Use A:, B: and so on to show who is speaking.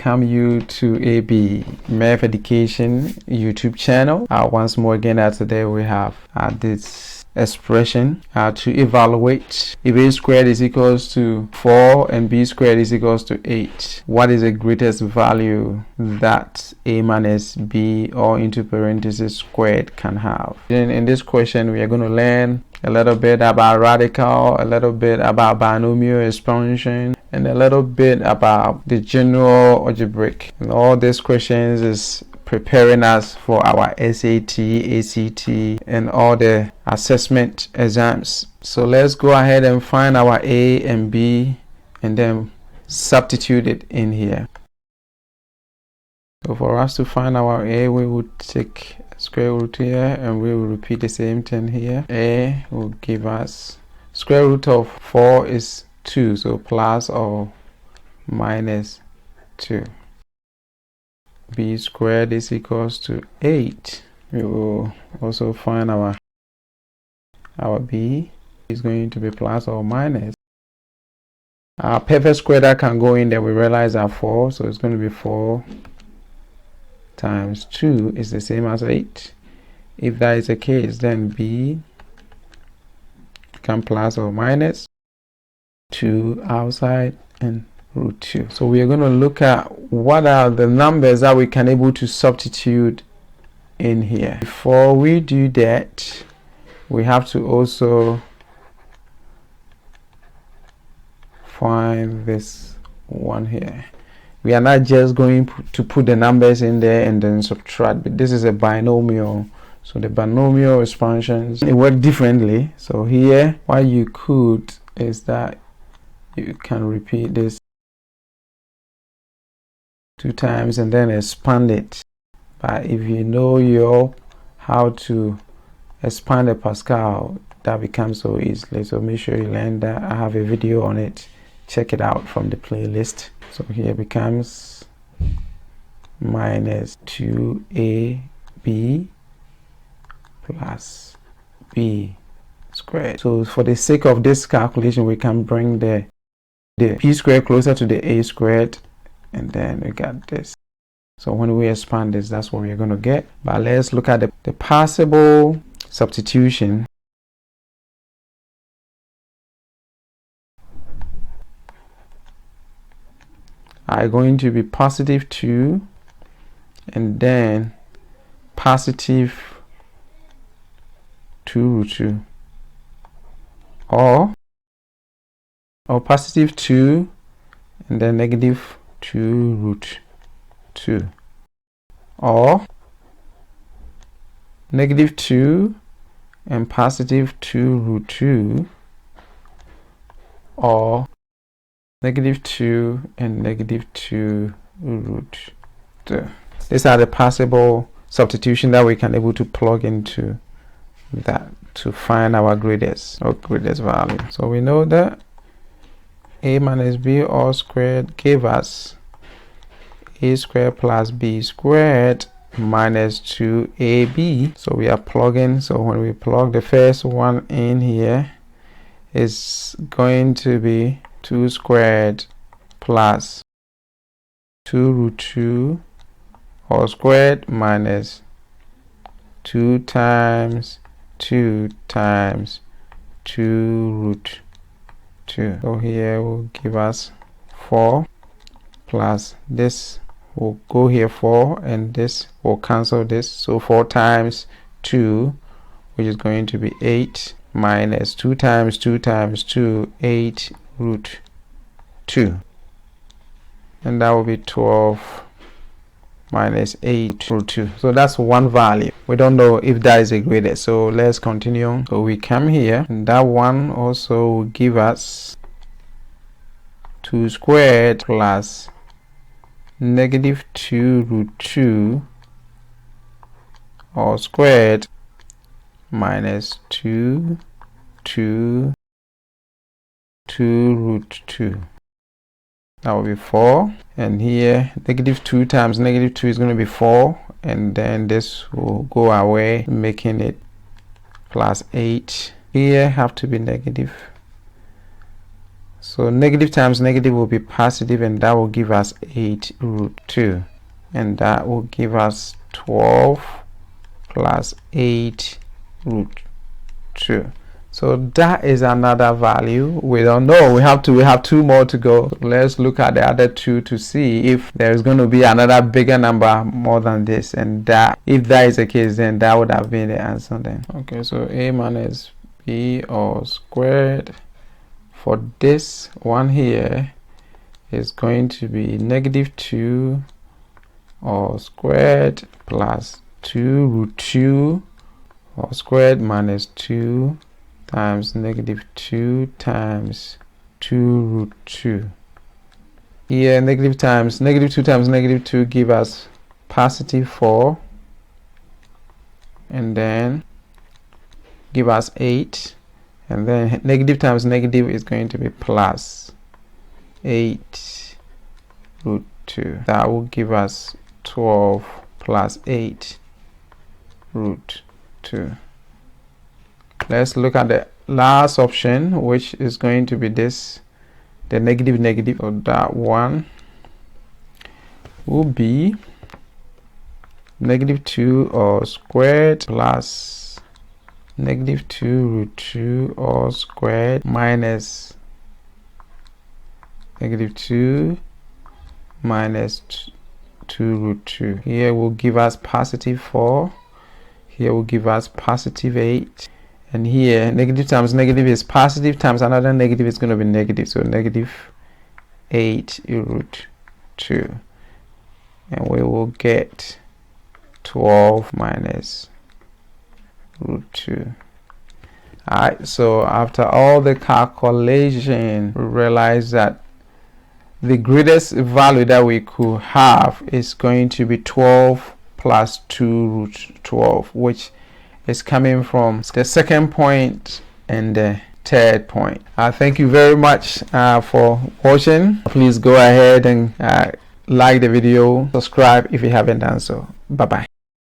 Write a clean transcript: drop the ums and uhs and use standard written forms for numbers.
A: welcome you to AB Math Education YouTube channel. Once more again, today we have this expression to evaluate if a squared is equals to 4 and b squared is equals to 8. What is the greatest value that a minus b, or into parentheses squared, can have? In this question, we are going to learn a little bit about radical, a little bit about binomial expansion, and a little bit about the general algebraic. And all these questions is preparing us for our SAT, ACT, and all the assessment exams. So let's go ahead and find our A and B and then substitute it in here. So for us to find our A, we would take square root here and we will repeat the same thing here. A will give us square root of 4 is 2, so plus or minus 2. B squared is equals to 8. We will also find our B is going to be plus or minus. Our perfect square that can go in there, we realize are 4, so it's going to be 4 times 2 is the same as 8. If that is the case, then B can plus or minus 2 outside and root 2. So we are going to look at what are the numbers that we can able to substitute in here. Before we do that, we have to also find this one here. We are not just going to put the numbers in there and then subtract, but this is a binomial. So the binomial expansions, it work differently. So here, what you could is that you can repeat this 2 times and then expand it. But if you know how to expand the Pascal, that becomes so easily. So make sure you learn that. I have a video on it. Check it out from the playlist. So here becomes minus 2ab plus b squared. So for the sake of this calculation, we can bring the b squared closer to the a squared, and then we got this. So when we expand this, that's what we're going to get. But let's look at the possible substitution. Are going to be positive 2 and then positive 2 root 2, or positive 2 and then negative 2 root 2, or negative 2 and positive 2 root 2, or negative 2 and negative 2 root 2. These are the possible substitution that we can able to plug into that to find our greatest value. So we know that a minus b all squared gave us a squared plus b squared minus 2ab. So we are plugging. So when we plug the first one in here, is going to be 2 squared plus 2 root 2 all squared minus 2 times 2 times 2 root 2. So here will give us 4 plus this will go here 4 and this will cancel this. So 4 times 2, which is going to be 8, minus 2 times 2 times 2, 8 root 2, and that will be 12 minus 8 root 2. So that's one value. We don't know if that is a greatest, so let's continue. So we come here, and that one also will give us 2 squared plus negative 2 root 2 all squared minus 2 root 2. That will be 4, and here negative 2 times negative 2 is going to be 4, and then this will go away, making it plus 8. Here have to be negative, So negative times negative will be positive, and that will give us 8 root 2. And that will give us 12 plus 8 root 2. So that is another value. We don't know. We have 2 more to go. So let's look at the other 2 to see if there's going to be another bigger number more than this. And that, if that is the case, then that would have been the answer then. Okay, so a minus b all squared for this one here is going to be negative 2 all squared plus 2 root 2 all squared minus 2 times negative 2 times 2 root 2. Here negative times negative 2 times negative 2 give us positive 4, and then give us 8, and then negative times negative is going to be plus 8 root 2. That will give us 12 plus 8 root 2. Let's look at the last option, which is going to be this, the negative negative. So that one will be negative 2 all squared plus negative 2 root 2 all squared minus negative 2 minus 2 root 2. Here will give us positive 4. Here will give us positive 8. And here negative times negative is positive times another negative is going to be negative. So negative 8 root 2. And we will get 12 minus root 2. Alright, so after all the calculation, we realize that the greatest value that we could have is going to be 12 plus 2 root 12, which is coming from the second point and the third point. Thank you very much for watching. Please go ahead and like the video, subscribe if you haven't done so. Bye bye.